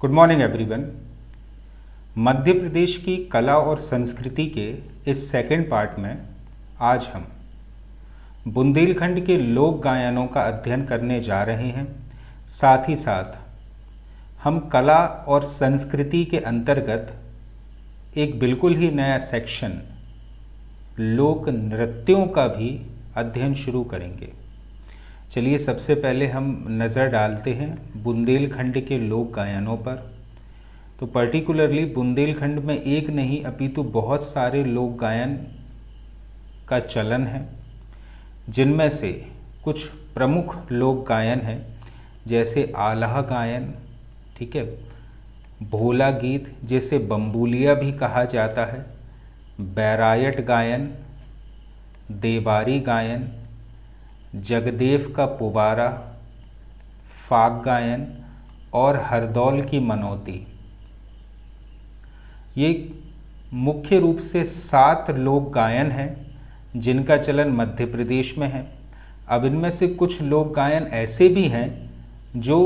Good morning everyone. Madhya Pradesh की कला और संस्कृति के इस सेकंड पार्ट में आज हम बुंदेलखंड के लोक गायनों का अध्ययन करने जा रहे हैं। साथ ही साथ हम कला और संस्कृति के अंतर्गत एक बिल्कुल ही नया सेक्शन लोक नृत्यों का भी अध्ययन शुरू करेंगे। चलिए सबसे पहले हम नज़र डालते हैं बुंदेलखंड के लोक गायनों पर। तो पर्टिकुलरली बुंदेलखंड में एक नहीं अपितु बहुत सारे लोक गायन का चलन है, जिनमें से कुछ प्रमुख लोक गायन हैं जैसे आल्हा गायन, ठीक है, भोला गीत जिसे बम्बूलिया भी कहा जाता है, बैरायट गायन, देवारी गायन, जगदेव का पुबारा, फाग गायन और हरदौल की मनौती। ये मुख्य रूप से 7 लोक गायन हैं जिनका चलन मध्य प्रदेश में है। अब इनमें से कुछ लोक गायन ऐसे भी हैं जो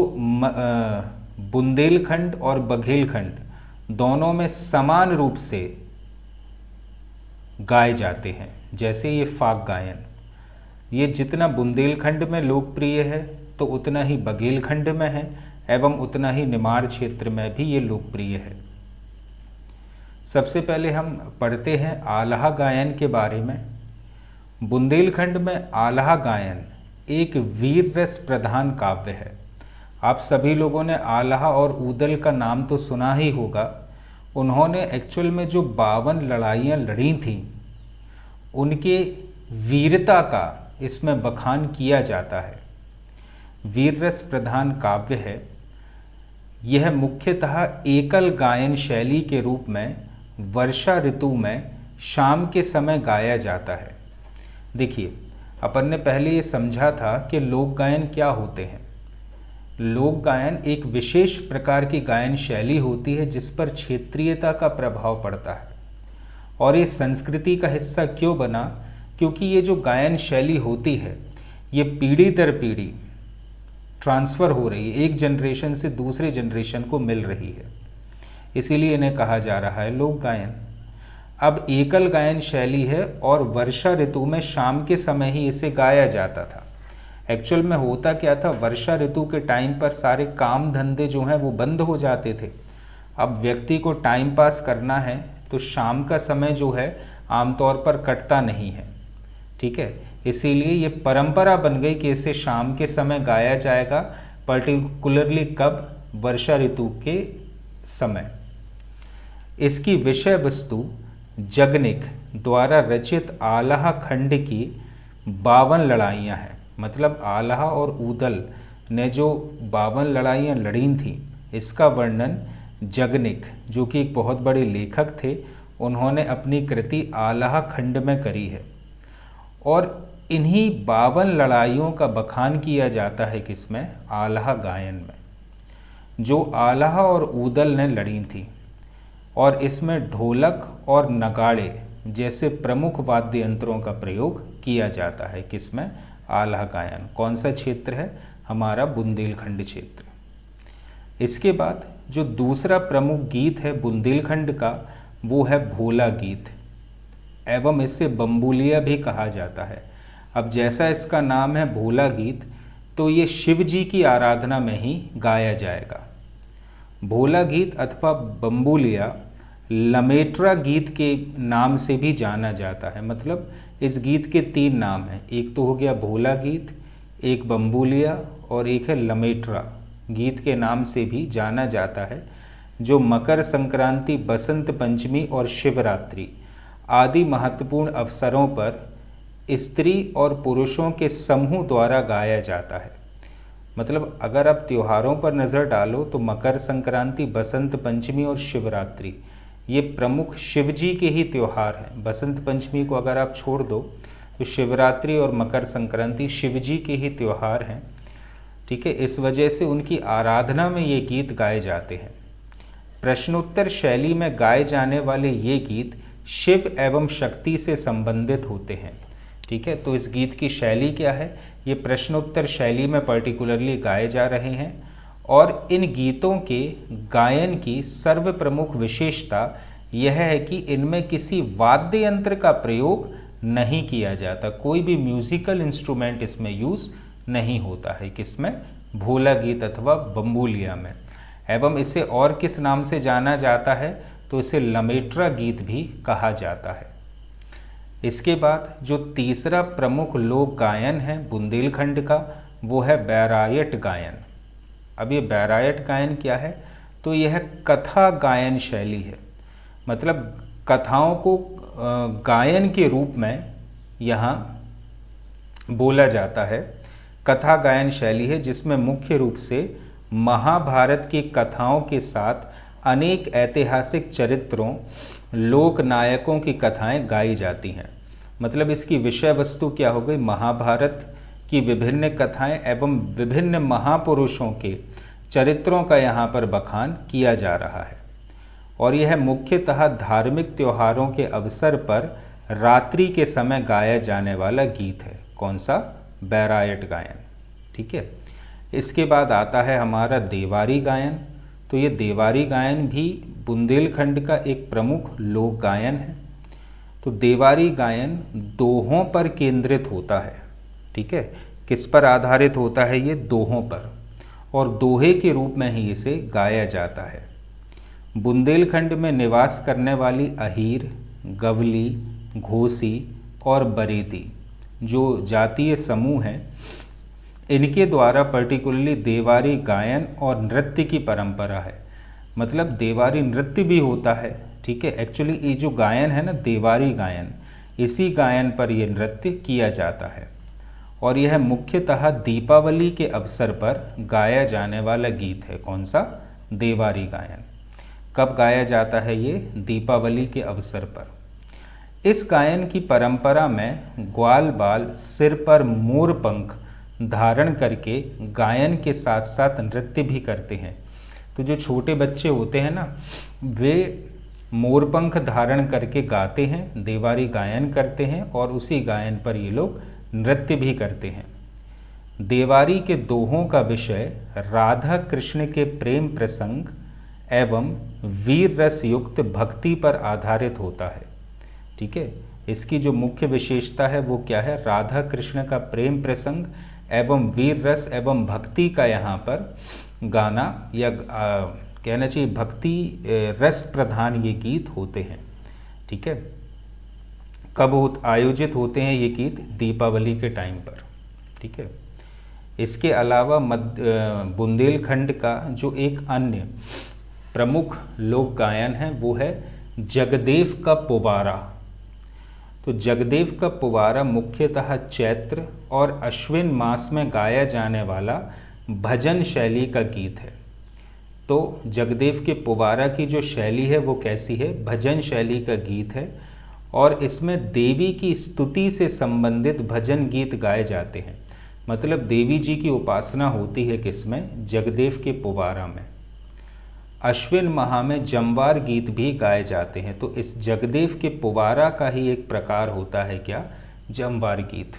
बुंदेलखंड और बघेलखंड दोनों में समान रूप से गाए जाते हैं। जैसे ये फाग गायन, ये जितना बुंदेलखंड में लोकप्रिय है तो उतना ही बघेलखंड में है एवं उतना ही निमाड़ क्षेत्र में भी ये लोकप्रिय है। सबसे पहले हम पढ़ते हैं आल्हा गायन के बारे में। बुंदेलखंड में आल्हा गायन एक वीर रस प्रधान काव्य है। आप सभी लोगों ने आल्हा और ऊदल का नाम तो सुना ही होगा। उन्होंने एक्चुअल में जो 52 लड़ाइयाँ लड़ी थीं, उनके वीरता का इसमें बखान किया जाता है। वीर रस प्रधान काव्य है। यह मुख्यतः एकल गायन शैली के रूप में वर्षा ऋतु में शाम के समय गाया जाता है। देखिए, अपन ने पहले ये समझा था कि लोक गायन क्या होते हैं। लोक गायन एक विशेष प्रकार की गायन शैली होती है जिस पर क्षेत्रीयता का प्रभाव पड़ता है। और ये संस्कृति का हिस्सा क्यों बना? क्योंकि ये जो गायन शैली होती है ये पीढ़ी दर पीढ़ी ट्रांसफ़र हो रही है, एक जनरेशन से दूसरे जनरेशन को मिल रही है, इसीलिए इन्हें कहा जा रहा है लोक गायन। अब एकल गायन शैली है और वर्षा ऋतु में शाम के समय ही इसे गाया जाता था। एक्चुअल में होता क्या था, वर्षा ऋतु के टाइम पर सारे काम धंधे जो हैं वो बंद हो जाते थे। अब व्यक्ति को टाइम पास करना है तो शाम का समय जो है आमतौर पर कटता नहीं है, ठीक है। इसीलिए ये परंपरा बन गई कि इसे शाम के समय गाया जाएगा, पर्टिकुलरली कब? वर्षा ऋतु के समय। इसकी विषय वस्तु जगनिक द्वारा रचित आल्हा खंड की 52 लड़ाइयाँ हैं। मतलब आल्हा और ऊदल ने जो 52 लड़ाइयाँ लड़ी थीं, इसका वर्णन जगनिक, जो कि एक बहुत बड़े लेखक थे, उन्होंने अपनी कृति आल्हा खंड में करी है। और इन्हीं 52 लड़ाइयों का बखान किया जाता है किसमें? आल्हा गायन में, जो आल्हा और ऊदल ने लड़ी थी। और इसमें ढोलक और नगाड़े जैसे प्रमुख वाद्य यंत्रों का प्रयोग किया जाता है। किसमें? आल्हा गायन। कौन सा क्षेत्र है? हमारा बुंदेलखंड क्षेत्र। इसके बाद जो दूसरा प्रमुख गीत है बुंदेलखंड का, वो है भोला गीत एवं इसे बम्बूलिया भी कहा जाता है। अब जैसा इसका नाम है भोला गीत, तो ये शिव जी की आराधना में ही गाया जाएगा। भोला गीत अथवा बम्बूलिया लमेट्रा गीत के नाम से भी जाना जाता है। मतलब इस गीत के 3 नाम हैं, एक तो हो गया भोला गीत, एक बम्बूलिया और एक है लमेट्रा गीत के नाम से भी जाना जाता है, जो मकर संक्रांति, बसंत पंचमी और शिवरात्रि आदि महत्वपूर्ण अवसरों पर स्त्री और पुरुषों के समूह द्वारा गाया जाता है। मतलब अगर आप त्योहारों पर नज़र डालो तो मकर संक्रांति, बसंत पंचमी और शिवरात्रि ये प्रमुख शिव जी के ही त्यौहार हैं। बसंत पंचमी को अगर आप छोड़ दो तो शिवरात्रि और मकर संक्रांति शिव जी के ही त्यौहार हैं, ठीक है। इस वजह से उनकी आराधना में ये गीत गाए जाते हैं। प्रश्नोत्तर शैली में गाए जाने वाले ये गीत शिव एवं शक्ति से संबंधित होते हैं, ठीक है। तो इस गीत की शैली क्या है? ये प्रश्नोत्तर शैली में पर्टिकुलरली गाए जा रहे हैं और इन गीतों के गायन की सर्व प्रमुख विशेषता यह है कि इनमें किसी वाद्य यंत्र का प्रयोग नहीं किया जाता, कोई भी म्यूजिकल इंस्ट्रूमेंट इसमें यूज़ नहीं होता है। किसमें? भोला गीत अथवा बम्बुलिया में। एवं इसे और किस नाम से जाना जाता है? तो इसे लमेट्रा गीत भी कहा जाता है। इसके बाद जो तीसरा प्रमुख लोक गायन है बुंदेलखंड का, वो है बैरायट गायन। अब ये बैरायट गायन क्या है? तो यह कथा गायन शैली है, मतलब कथाओं को गायन के रूप में यहाँ बोला जाता है। कथा गायन शैली है जिसमें मुख्य रूप से महाभारत की कथाओं के साथ अनेक ऐतिहासिक चरित्रों, लोक नायकों की कथाएं गाई जाती हैं। मतलब इसकी विषय वस्तु क्या हो गई? महाभारत की विभिन्न कथाएं एवं विभिन्न महापुरुषों के चरित्रों का यहाँ पर बखान किया जा रहा है। और यह मुख्यतः धार्मिक त्योहारों के अवसर पर रात्रि के समय गाया जाने वाला गीत है। कौन सा? बैरायट गायन। ठीक है। इसके बाद आता है हमारा देवारी गायन। तो ये देवारी गायन भी बुंदेलखंड का एक प्रमुख लोक गायन है। तो देवारी गायन दोहों पर केंद्रित होता है। ठीक है। किस पर आधारित होता है? ये दोहों पर, और दोहे के रूप में ही इसे गाया जाता है। बुंदेलखंड में निवास करने वाली अहीर, गवली, घोसी और बरेती जो जातीय समूह हैं, इनके द्वारा पर्टिकुलरली देवारी गायन और नृत्य की परंपरा है। मतलब देवारी नृत्य भी होता है। ठीक है। एक्चुअली ये जो गायन है ना, देवारी गायन, इसी गायन पर यह नृत्य किया जाता है। और यह मुख्यतः दीपावली के अवसर पर गाया जाने वाला गीत है। कौन सा? देवारी गायन। कब गाया जाता है ये? दीपावली के अवसर पर। इस गायन की परंपरा में ग्वाल बाल सिर पर मोर पंख धारण करके गायन के साथ साथ नृत्य भी करते हैं। तो जो छोटे बच्चे होते हैं ना, वे मोरपंख धारण करके गाते हैं, देवारी गायन करते हैं, और उसी गायन पर ये लोग नृत्य भी करते हैं। देवारी के दोहों का विषय राधा कृष्ण के प्रेम प्रसंग एवं वीर रस युक्त भक्ति पर आधारित होता है। ठीक है। इसकी जो मुख्य विशेषता है वो क्या है? राधा कृष्ण का प्रेम प्रसंग एवं वीर रस एवं भक्ति का यहाँ पर गाना, या कहना चाहिए भक्ति रस प्रधान ये गीत होते हैं। ठीक है। कब आयोजित होते हैं ये गीत? दीपावली के टाइम पर। ठीक है। इसके अलावा बुंदेलखंड का जो एक अन्य प्रमुख लोक गायन है वो है जगदेव का पुवारा। तो जगदेव का पुवारा मुख्यतः चैत्र और अश्विन मास में गाया जाने वाला भजन शैली का गीत है। तो जगदेव के पुवारा की जो शैली है वो कैसी है? भजन शैली का गीत है, और इसमें देवी की स्तुति से संबंधित भजन गीत गाए जाते हैं। मतलब देवी जी की उपासना होती है किसमें? जगदेव के पुवारा में। अश्विन माह में जमवार गीत भी गाए जाते हैं। तो इस जगदेव के पुवारा का ही एक प्रकार होता है क्या? जमवार गीत।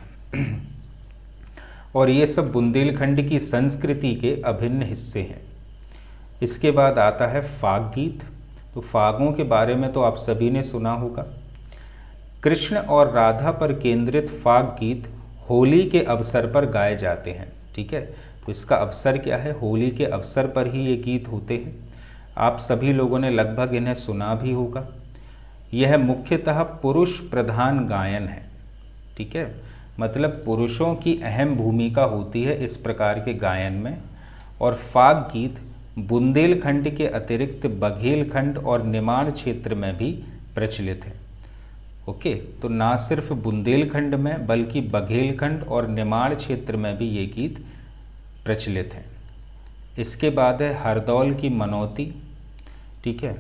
और ये सब बुंदेलखंड की संस्कृति के अभिन्न हिस्से हैं। इसके बाद आता है फाग गीत। तो फागों के बारे में तो आप सभी ने सुना होगा। कृष्ण और राधा पर केंद्रित फाग गीत होली के अवसर पर गाए जाते हैं। ठीक है। तो इसका अवसर क्या है? होली के अवसर पर ही ये गीत होते हैं। आप सभी लोगों ने लगभग इन्हें सुना भी होगा। यह मुख्यतः पुरुष प्रधान गायन है। ठीक है। मतलब पुरुषों की अहम भूमिका होती है इस प्रकार के गायन में। और फाग गीत बुंदेलखंड के अतिरिक्त बघेलखंड और निमाड़ क्षेत्र में भी प्रचलित है। ओके। तो ना सिर्फ बुंदेलखंड में बल्कि बघेलखंड और निमाड़ क्षेत्र में भी ये गीत प्रचलित हैं। इसके बाद है हरदौल की मनौती। ठीक है।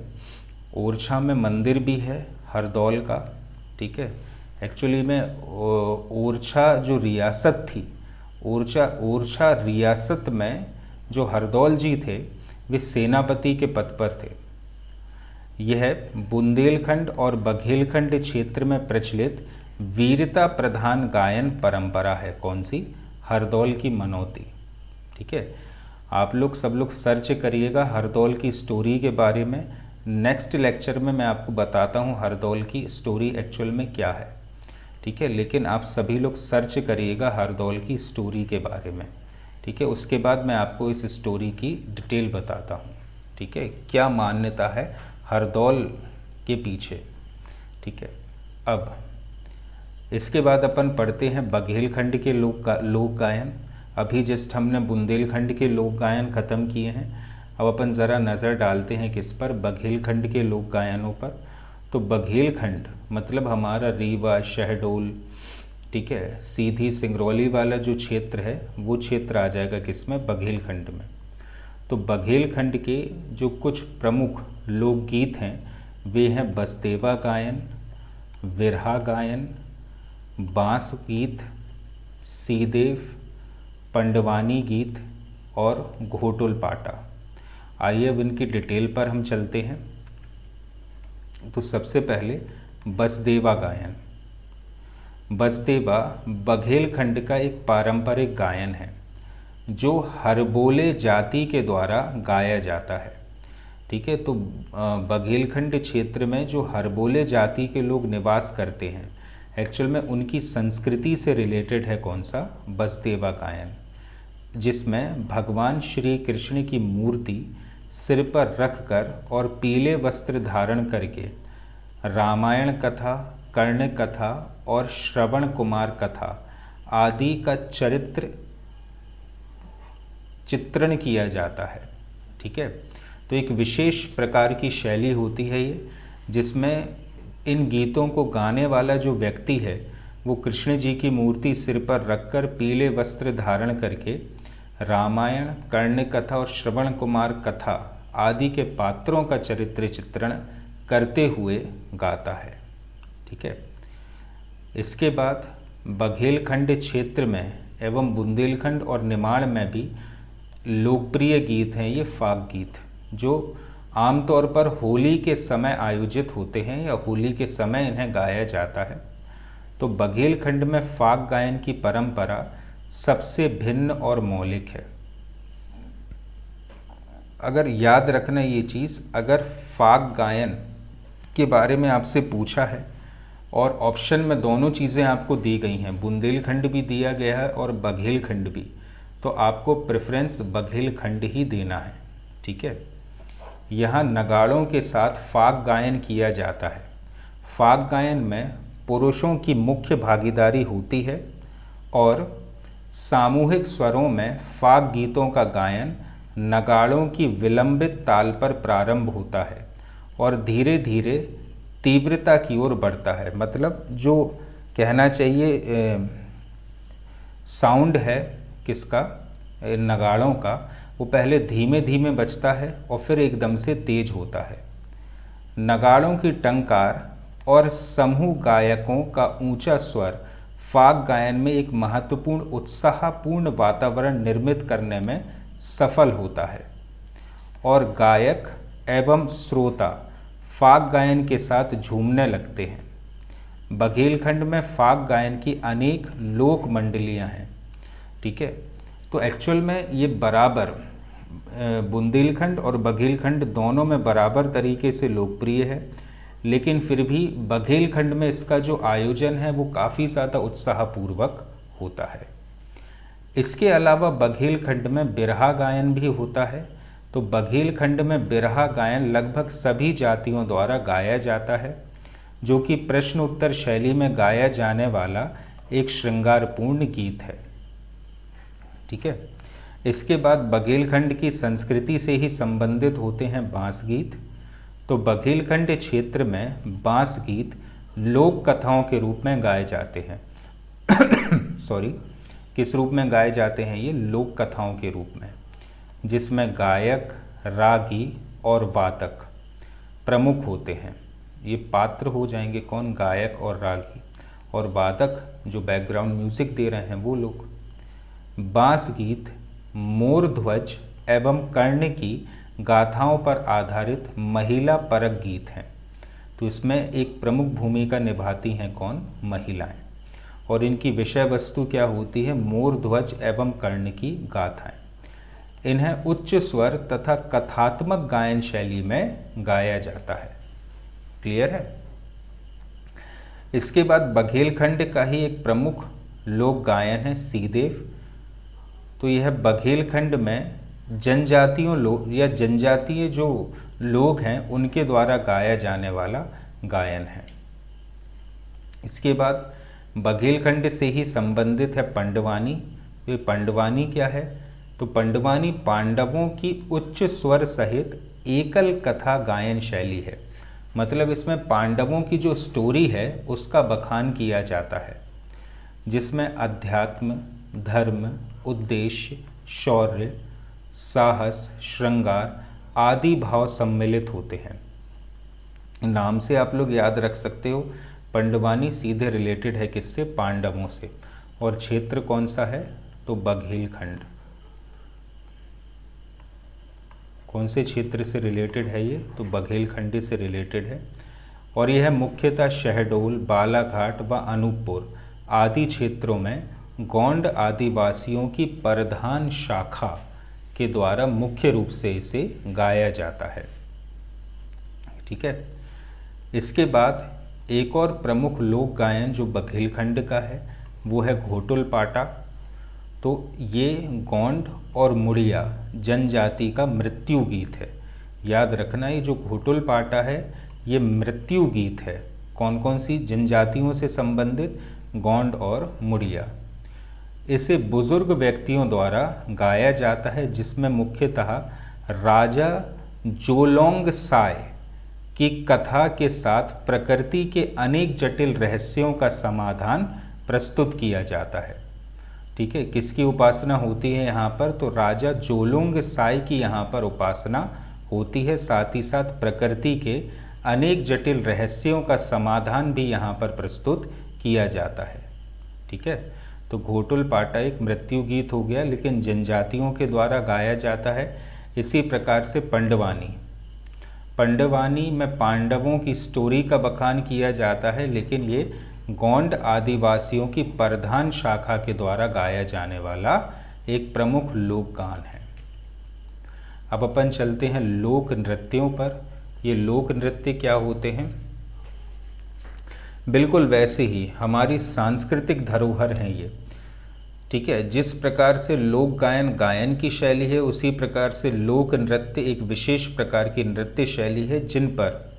ओरछा में मंदिर भी है हरदौल का। ठीक है। एक्चुअली में ओरछा जो रियासत थी, ओरछा रियासत में जो हरदौल जी थे वे सेनापति के पद पर थे। यह बुंदेलखंड और बघेलखंड क्षेत्र में प्रचलित वीरता प्रधान गायन परंपरा है। कौन सी? हरदौल की मनौती। ठीक है। आप लोग सब लोग सर्च करिएगा हरदौल की स्टोरी के बारे में। नेक्स्ट लेक्चर में मैं आपको बताता हूँ हरदौल की स्टोरी एक्चुअल में क्या है, ठीक है। लेकिन आप सभी लोग सर्च करिएगा हरदौल की स्टोरी के बारे में, ठीक है। उसके बाद मैं आपको इस स्टोरी की डिटेल बताता हूँ, ठीक है, क्या मान्यता है हरदौल के पीछे, ठीक है। अब इसके बाद अपन पढ़ते हैं बघेलखंड के लोक गायन। अभी जस्ट हमने बुंदेलखंड के लोक गायन ख़त्म किए हैं। अब अपन ज़रा नज़र डालते हैं किस पर, बघेलखंड के लोक गायनों पर। तो बघेलखंड मतलब हमारा रीवा, शहडोल, ठीक है, सीधी सिंगरौली वाला जो क्षेत्र है वो क्षेत्र आ जाएगा किसमें, बघेलखंड में। तो बघेलखंड के जो कुछ प्रमुख लोकगीत हैं वे हैं बसदेवा गायन, विरहा गायन, बांस गीत, सीदेव, पंडवानी गीत और घोटुल पाटा। आइए अब इनकी डिटेल पर हम चलते हैं। तो सबसे पहले बसदेवा गायन। बसदेवा बघेलखंड का एक पारंपरिक गायन है जो हरबोले जाति के द्वारा गाया जाता है, ठीक है। तो बघेलखंड क्षेत्र में जो हरबोले जाति के लोग निवास करते हैं, एक्चुअल में उनकी संस्कृति से रिलेटेड है कौन सा, बसदेवा गायन, जिसमें भगवान श्री कृष्ण की मूर्ति सिर पर रखकर और पीले वस्त्र धारण करके रामायण कथा, कर्ण कथा और श्रवण कुमार कथा आदि का चित्रण किया जाता है, ठीक है। तो एक विशेष प्रकार की शैली होती है ये, जिसमें इन गीतों को गाने वाला जो व्यक्ति है वो कृष्ण जी की मूर्ति सिर पर रखकर पीले वस्त्र धारण करके रामायण, कर्ण कथा और श्रवण कुमार कथा आदि के पात्रों का चरित्र चित्रण करते हुए गाता है, ठीक है। इसके बाद बघेलखंड क्षेत्र में एवं बुंदेलखंड और निमाड़ में भी लोकप्रिय गीत हैं ये फाग गीत, जो आमतौर पर होली के समय आयोजित होते हैं या होली के समय इन्हें गाया जाता है। तो बघेलखंड में फाग गायन की परंपरा सबसे भिन्न और मौलिक है। अगर याद रखना ये चीज़, अगर फाग गायन के बारे में आपसे पूछा है और ऑप्शन में दोनों चीज़ें आपको दी गई हैं, बुंदेलखंड भी दिया गया है और बघेलखंड भी, तो आपको प्रेफरेंस बघेलखंड ही देना है, ठीक है। यहाँ नगाड़ों के साथ फाग गायन किया जाता है। फाग गायन में पुरुषों की मुख्य भागीदारी होती है और सामूहिक स्वरों में फाग गीतों का गायन नगाड़ों की विलंबित ताल पर प्रारंभ होता है और धीरे धीरे तीव्रता की ओर बढ़ता है। मतलब जो कहना चाहिए साउंड है किसका, नगाड़ों का, वो पहले धीमे धीमे बजता है और फिर एकदम से तेज होता है। नगाड़ों की टंकार और समूह गायकों का ऊंचा स्वर फाग गायन में एक महत्वपूर्ण उत्साहपूर्ण वातावरण निर्मित करने में सफल होता है और गायक एवं श्रोता फाग गायन के साथ झूमने लगते हैं। बघेलखंड में फाग गायन की अनेक लोक मंडलियाँ हैं, ठीक है। तो एक्चुअल में ये बराबर बुंदेलखंड और बघेलखंड दोनों में बराबर तरीके से लोकप्रिय है, लेकिन फिर भी बघेलखंड में इसका जो आयोजन है वो काफ़ी ज़्यादा उत्साहपूर्वक होता है। इसके अलावा बघेलखंड में बिरहा गायन भी होता है। तो बघेलखंड में बिरहा गायन लगभग सभी जातियों द्वारा गाया जाता है, जो कि प्रश्न उत्तर शैली में गाया जाने वाला एक श्रृंगारपूर्ण गीत है, ठीक है। इसके बाद बघेलखंड की संस्कृति से ही संबंधित होते हैं बांस गीत। तो बघेलखंड क्षेत्र में बांस गीत लोक कथाओं के रूप में गाए जाते हैं सॉरी, किस रूप में गाए जाते हैं ये, लोक कथाओं के रूप में, जिसमें गायक, रागी और वादक प्रमुख होते हैं। ये पात्र हो जाएंगे कौन, गायक और रागी, और वादक जो बैकग्राउंड म्यूजिक दे रहे हैं वो लोग। बांस गीत मोर ध्वज एवं कर्ण की गाथाओं पर आधारित महिला परक गीत हैं। तो इसमें एक प्रमुख भूमिका निभाती हैं कौन, महिलाएं, और इनकी विषय वस्तु क्या होती है, मोर ध्वज एवं कर्ण की गाथाएं। इन्हें उच्च स्वर तथा कथात्मक गायन शैली में गाया जाता है। क्लियर है? इसके बाद बघेलखंड का ही एक प्रमुख लोक गायन है सीदेव। तो यह बघेलखंड में जनजातीय जो लोग हैं उनके द्वारा गाया जाने वाला गायन है। इसके बाद बघेलखंड से ही संबंधित है पंडवानी। तो ये पंडवानी क्या है? तो पंडवानी पांडवों की उच्च स्वर सहित एकल कथा गायन शैली है। मतलब इसमें पांडवों की जो स्टोरी है उसका बखान किया जाता है, जिसमें अध्यात्म, धर्म, उद्देश्य, शौर्य, साहस, श्रृंगार आदि भाव सम्मिलित होते हैं। नाम से आप लोग याद रख सकते हो, पंडवानी सीधे रिलेटेड है किससे? पांडवों से। और क्षेत्र कौन सा है? तो बघेलखंड। कौन से क्षेत्र से रिलेटेड है ये? तो बघेलखंड से रिलेटेड है। और यह मुख्यतः शहडोल, बालाघाट व अनूपपुर आदि क्षेत्रों में गोंड आदिवासियों की प्रधान शाखा के द्वारा मुख्य रूप से इसे गाया जाता है। ठीक है। इसके बाद एक और प्रमुख लोक गायन जो बघेलखंड का है वो है घोटुल पाटा। तो ये गोंड और मुड़िया जनजाति का मृत्यु गीत है। याद रखना, ये जो घोटुल पाटा है ये मृत्यु गीत है। कौन कौन सी जनजातियों से संबंधित? गोंड और मुड़िया। इसे बुजुर्ग व्यक्तियों द्वारा गाया जाता है, जिसमें मुख्यतः राजा जोलोंग साय की कथा के साथ प्रकृति के अनेक जटिल रहस्यों का समाधान प्रस्तुत किया जाता है। ठीक है, किसकी उपासना होती है यहाँ पर? तो राजा जोलोंग साय की यहाँ पर उपासना होती है। साथ ही साथ प्रकृति के अनेक जटिल रहस्यों का समाधान भी यहाँ पर प्रस्तुत किया जाता है। ठीक है, तो घोटुल पाटा एक मृत्यु गीत हो गया, लेकिन जनजातियों के द्वारा गाया जाता है। इसी प्रकार से पंडवानी में पांडवों की स्टोरी का बखान किया जाता है, लेकिन ये गोंड आदिवासियों की प्रधान शाखा के द्वारा गाया जाने वाला एक प्रमुख लोक गान है। अब अपन चलते हैं लोक नृत्यों पर। ये लोक नृत्य क्या होते हैं? बिल्कुल वैसे ही हमारी सांस्कृतिक धरोहर हैं ये। ठीक है, जिस प्रकार से लोक गायन गायन की शैली है, उसी प्रकार से लोक नृत्य एक विशेष प्रकार की नृत्य शैली है, जिन पर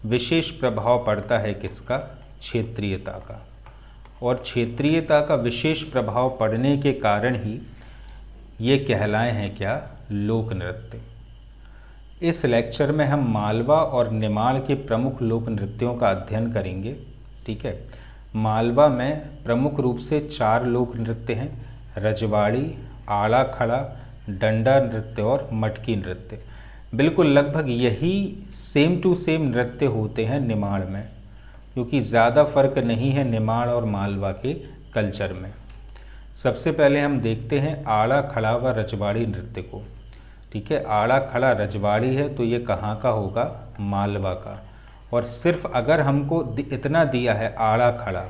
विशेष प्रभाव पड़ता है किसका? क्षेत्रीयता का। और क्षेत्रीयता का विशेष प्रभाव पड़ने के कारण ही ये कहलाए हैं क्या? लोक नृत्य। इस लेक्चर में हम मालवा और निमाड़ के प्रमुख लोक नृत्यों का अध्ययन करेंगे। ठीक है, मालवा में प्रमुख रूप से 4 लोक नृत्य हैं: रजवाड़ी, आड़ा खड़ा, डंडा नृत्य और मटकी नृत्य। बिल्कुल लगभग यही सेम टू सेम नृत्य होते हैं निमाड़ में, क्योंकि ज़्यादा फर्क नहीं है निमाड़ और मालवा के कल्चर में। सबसे पहले हम देखते हैं आड़ा खड़ा व रजवाड़ी नृत्य को। ठीक है, आड़ा खड़ा रजवाड़ी है तो ये कहाँ का होगा? मालवा का। और सिर्फ अगर हमको इतना दिया है आड़ा खड़ा,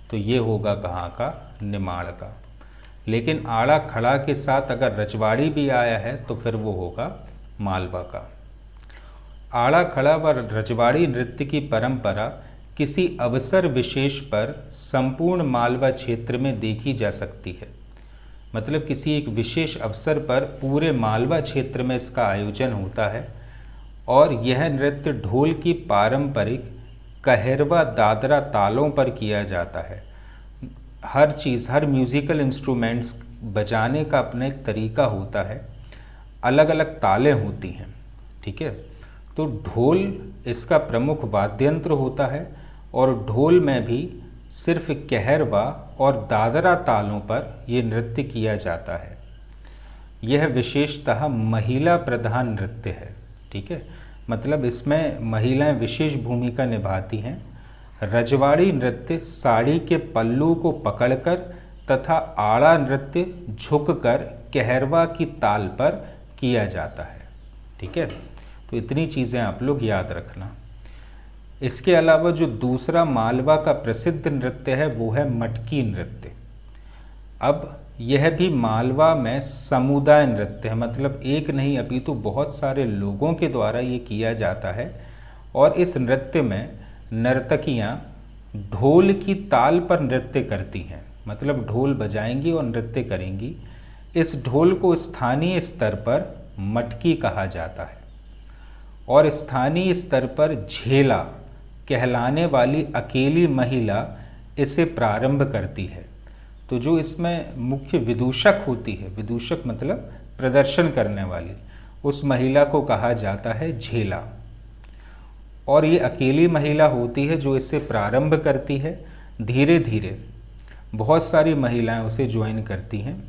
तो ये होगा कहाँ का? निमाड़ का। लेकिन आड़ा खड़ा के साथ अगर रजवाड़ी भी आया है तो फिर वो होगा मालवा का। आड़ा खड़ा व रजवाड़ी नृत्य की परंपरा किसी अवसर विशेष पर संपूर्ण मालवा क्षेत्र में देखी जा सकती है। मतलब किसी एक विशेष अवसर पर पूरे मालवा क्षेत्र में इसका आयोजन होता है। और यह नृत्य ढोल की पारंपरिक कहरवा दादरा तालों पर किया जाता है। हर म्यूज़िकल इंस्ट्रूमेंट्स बजाने का अपना एक तरीका होता है, अलग अलग तालें होती हैं। ठीक है, तो ढोल इसका प्रमुख वाद्यंत्र होता है और ढोल में भी सिर्फ कहरवा और दादरा तालों पर यह नृत्य किया जाता है। यह विशेषतः महिला प्रधान नृत्य है। ठीक है, मतलब इसमें महिलाएं विशेष भूमिका निभाती हैं। रजवाड़ी नृत्य साड़ी के पल्लू को पकड़कर तथा आड़ा नृत्य झुककर कहरवा की ताल पर किया जाता है। ठीक है, तो इतनी चीज़ें आप लोग याद रखना। इसके अलावा जो दूसरा मालवा का प्रसिद्ध नृत्य है वो है मटकी नृत्य। अब यह भी मालवा में समुदाय नृत्य है, मतलब एक नहीं अपितु बहुत सारे लोगों के द्वारा ये किया जाता है। और इस नृत्य में नर्तकियां ढोल की ताल पर नृत्य करती हैं, मतलब ढोल बजाएंगी और नृत्य करेंगी। इस ढोल को स्थानीय स्तर पर मटकी कहा जाता है और स्थानीय स्तर पर झेला कहलाने वाली अकेली महिला इसे प्रारंभ करती है। तो जो इसमें मुख्य विदूषक होती है, विदूषक मतलब प्रदर्शन करने वाली, उस महिला को कहा जाता है झेला। और ये अकेली महिला होती है जो इसे प्रारंभ करती है। धीरे धीरे बहुत सारी महिलाएं उसे ज्वाइन करती हैं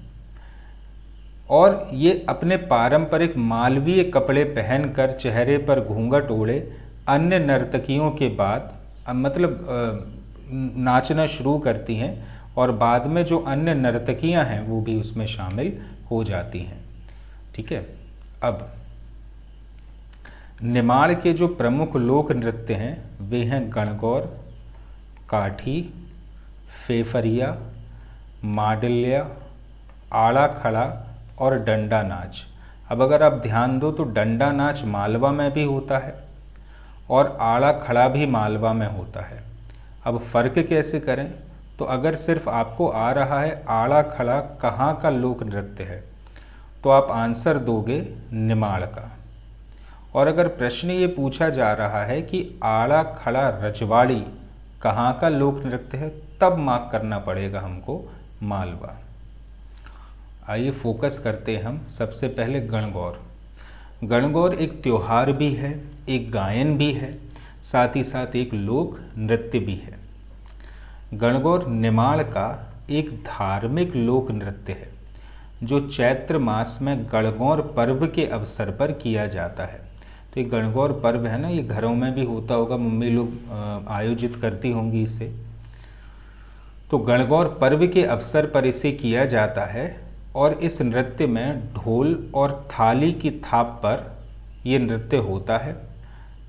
और ये अपने पारंपरिक मालवीय कपड़े पहनकर चेहरे पर घूंघट ओढ़े अन्य नर्तकियों के बाद मतलब नाचना शुरू करती हैं और बाद में जो अन्य नर्तकियां हैं वो भी उसमें शामिल हो जाती हैं। ठीक है। अब निमाड़ के जो प्रमुख लोक नृत्य हैं वे हैं गणगौर, काठी, फेफरिया, माडल्या, आड़ा खड़ा और डंडा नाच। अब अगर आप ध्यान दो तो डंडा नाच मालवा में भी होता है और आड़ा खड़ा भी मालवा में होता है। अब फ़र्क कैसे करें? तो अगर सिर्फ आपको आ रहा है आड़ा खड़ा कहाँ का लोक नृत्य है तो आप आंसर दोगे निमाड़ का। और अगर प्रश्न ये पूछा जा रहा है कि आड़ा खड़ा रजवाड़ी कहाँ का लोक नृत्य है तब मार्क करना पड़ेगा हमको मालवा। आइए फोकस करते हैं हम सबसे पहले गणगौर। गणगौर एक त्योहार भी है, एक गायन भी है, साथ ही साथ एक लोक नृत्य भी है। गणगौर निमाड़ का एक धार्मिक लोक नृत्य है जो चैत्र मास में गणगौर पर्व के अवसर पर किया जाता है। तो ये गणगौर पर्व है ना, ये घरों में भी होता होगा, मम्मी लोग आयोजित करती होंगी इसे। तो गणगौर पर्व के अवसर पर इसे किया जाता है और इस नृत्य में ढोल और थाली की थाप पर ये नृत्य होता है।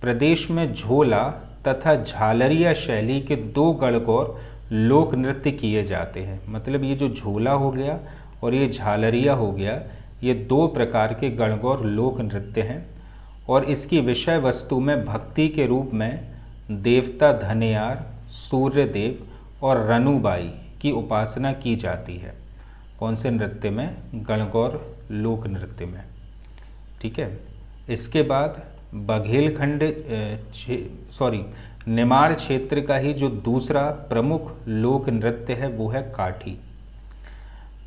प्रदेश में झोला तथा झालरिया शैली के 2 गणगौर लोक नृत्य किए जाते हैं। मतलब ये जो झोला हो गया और ये झालरिया हो गया, ये 2 प्रकार के गणगौर लोक नृत्य हैं और इसकी विषय वस्तु में भक्ति के रूप में देवता धन्यार, सूर्यदेव और रनुबाई की उपासना की जाती है। कौन से नृत्य में? गणगौर लोक नृत्य में। ठीक है। इसके बाद बघेलखंड निमाड़ क्षेत्र का ही जो दूसरा प्रमुख लोक नृत्य है वो है काठी।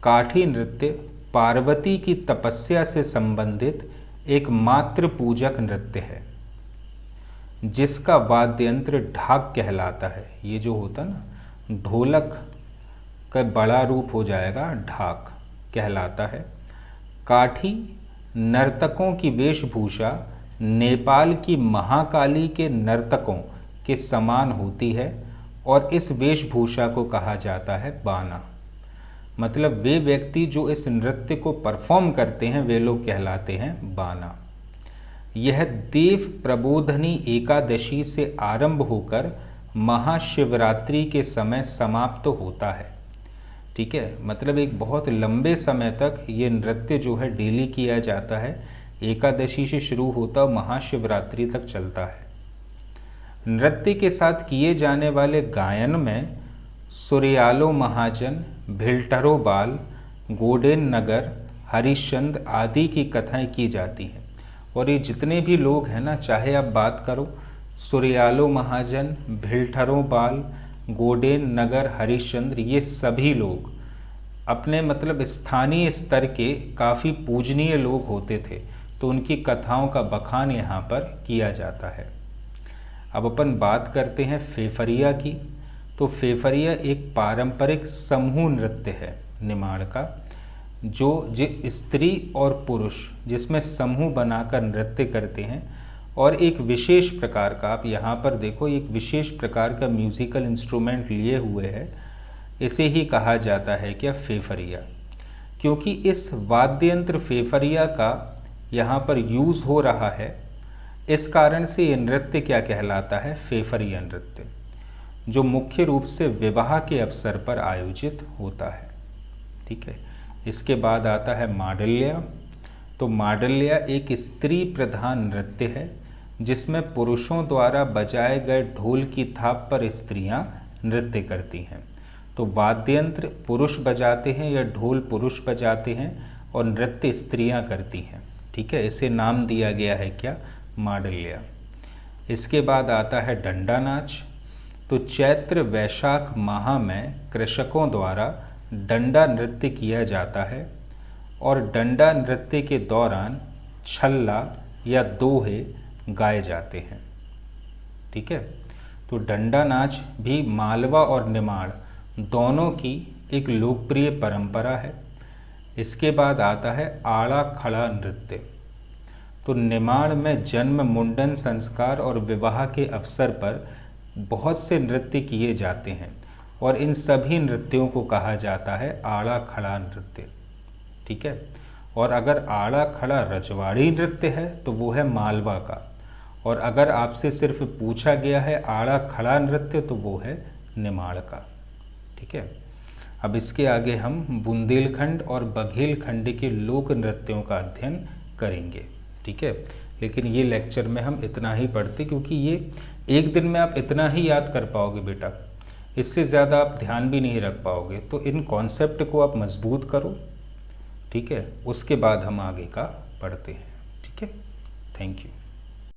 काठी नृत्य पार्वती की तपस्या से संबंधित एक मातृ पूजक नृत्य है जिसका वाद्य यंत्र ढाक कहलाता है। ये जो होता ना ढोलक का बड़ा रूप हो जाएगा, ढाक कहलाता है। काठी नर्तकों की वेशभूषा नेपाल की महाकाली के नर्तकों के समान होती है और इस वेशभूषा को कहा जाता है बाना। मतलब वे व्यक्ति जो इस नृत्य को परफॉर्म करते हैं वे लोग कहलाते हैं बाना। यह देव प्रबोधनी एकादशी से आरंभ होकर महाशिवरात्रि के समय समाप्त होता है। ठीक है। मतलब एक बहुत लंबे समय तक ये नृत्य जो है डेली किया जाता है। एकादशी से शुरू होता और महाशिवरात्रि तक चलता है। नृत्य के साथ किए जाने वाले गायन में सुरयालो महाजन, भिलटरो बाल, गोडेन नगर, हरिश्चंद्र आदि की कथाएं की जाती हैं। और ये जितने भी लोग हैं ना, चाहे आप बात करो सुरयालो महाजन, भिलटरो बाल, गोडेन नगर, हरिश्चंद्र, ये सभी लोग अपने मतलब स्थानीय स्तर के काफ़ी पूजनीय लोग होते थे। तो उनकी कथाओं का बखान यहाँ पर किया जाता है। अब अपन बात करते हैं फेफरिया की। तो फेफरिया एक पारंपरिक समूह नृत्य है निमाड़ का, जो स्त्री और पुरुष जिसमें समूह बनाकर नृत्य करते हैं। और एक विशेष प्रकार का, आप यहाँ पर देखो, एक विशेष प्रकार का म्यूज़िकल इंस्ट्रूमेंट लिए हुए है। इसे ही कहा जाता है क्या? फेफरिया। क्योंकि इस वाद्य यंत्र फेफरिया का यहाँ पर यूज़ हो रहा है, इस कारण से ये नृत्य क्या कहलाता है? फेफरिया नृत्य, जो मुख्य रूप से विवाह के अवसर पर आयोजित होता है। ठीक है। इसके बाद आता है मांडल्या। तो मांडल्या एक स्त्री प्रधान नृत्य है जिसमें पुरुषों द्वारा बजाए गए ढोल की थाप पर स्त्रियां नृत्य करती हैं। तो वाद्य यंत्र पुरुष बजाते हैं या ढोल पुरुष बजाते हैं और नृत्य स्त्रियां करती हैं। ठीक है, इसे नाम दिया गया है क्या, मांडल्या। इसके बाद आता है डंडा नाच। तो चैत्र वैशाख माह में कृषकों द्वारा डंडा नृत्य किया जाता है और डंडा नृत्य के दौरान छल्ला या दोहे गाए जाते हैं। ठीक है, तो डंडा नाच भी मालवा और निमाड़ दोनों की एक लोकप्रिय परंपरा है। इसके बाद आता है आड़ा खड़ा नृत्य। तो निमाड़ में जन्म, मुंडन, संस्कार और विवाह के अवसर पर बहुत से नृत्य किए जाते हैं और इन सभी नृत्यों को कहा जाता है आड़ा खड़ा नृत्य। ठीक है, और अगर आड़ा खड़ा रजवाड़ी नृत्य है तो वो है मालवा का, और अगर आपसे सिर्फ पूछा गया है आड़ा खड़ा नृत्य तो वो है निमाड़ का। ठीक है, अब इसके आगे हम बुंदेलखंड और बघेलखंड के लोक नृत्यों का अध्ययन करेंगे। ठीक है, लेकिन ये लेक्चर में हम इतना ही पढ़ते क्योंकि ये एक दिन में आप इतना ही याद कर पाओगे बेटा, इससे ज़्यादा आप ध्यान भी नहीं रख पाओगे। तो इन कॉन्सेप्ट को आप मजबूत करो। ठीक है, उसके बाद हम आगे का पढ़ते हैं। ठीक है, थैंक यू।